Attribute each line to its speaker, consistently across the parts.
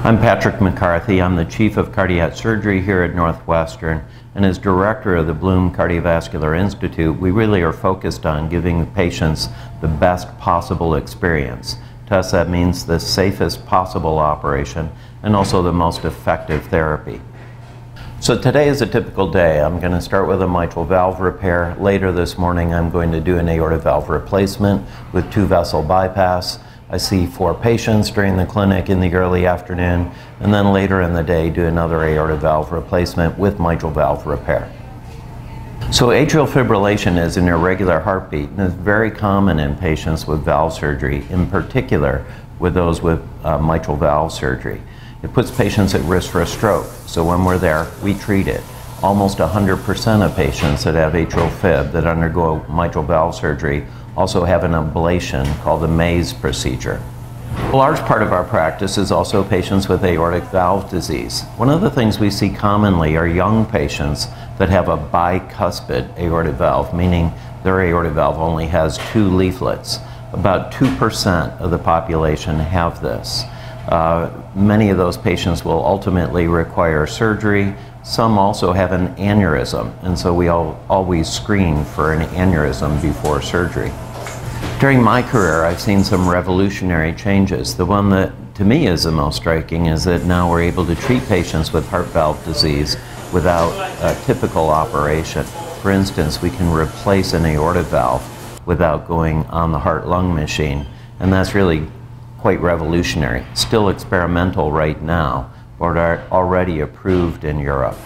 Speaker 1: I'm Patrick McCarthy. I'm the Chief of Cardiac Surgery here at Northwestern, and as Director of the Bloom Cardiovascular Institute, we really are focused on giving patients the best possible experience. To us, that means the safest possible operation and also the most effective therapy. So today is a typical day. I'm going to start with a mitral valve repair. Later this morning, I'm going to do an aortic valve replacement with 2-vessel bypass. I see 4 patients during the clinic in the early afternoon, and then later in the day do another aortic valve replacement with mitral valve repair. So atrial fibrillation is an irregular heartbeat, and is very common in patients with valve surgery, in particular with those with mitral valve surgery. It puts patients at risk for a stroke, so when we're there, we treat it. Almost 100% of patients that have atrial fib that undergo mitral valve surgery also have an ablation called the Mays procedure. A large part of our practice is also patients with aortic valve disease. One of the things we see commonly are young patients that have a bicuspid aortic valve, meaning their aortic valve only has 2 leaflets. About 2% of the population have this. Many of those patients will ultimately require surgery. Some also have an aneurysm, and so we always screen for an aneurysm before surgery. During my career, I've seen some revolutionary changes. The one that to me is the most striking is that now we're able to treat patients with heart valve disease without a typical operation. For instance, we can replace an aortic valve without going on the heart-lung machine, and that's really quite revolutionary. Still experimental right now, but are already approved in Europe.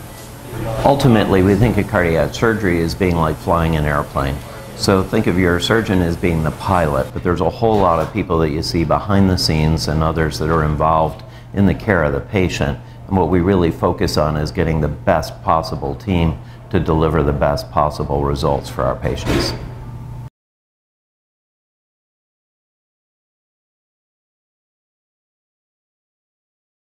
Speaker 1: Ultimately, we think of cardiac surgery as being like flying an airplane. So think of your surgeon as being the pilot, but there's a whole lot of people that you see behind the scenes and others that are involved in the care of the patient. And what we really focus on is getting the best possible team to deliver the best possible results for our patients.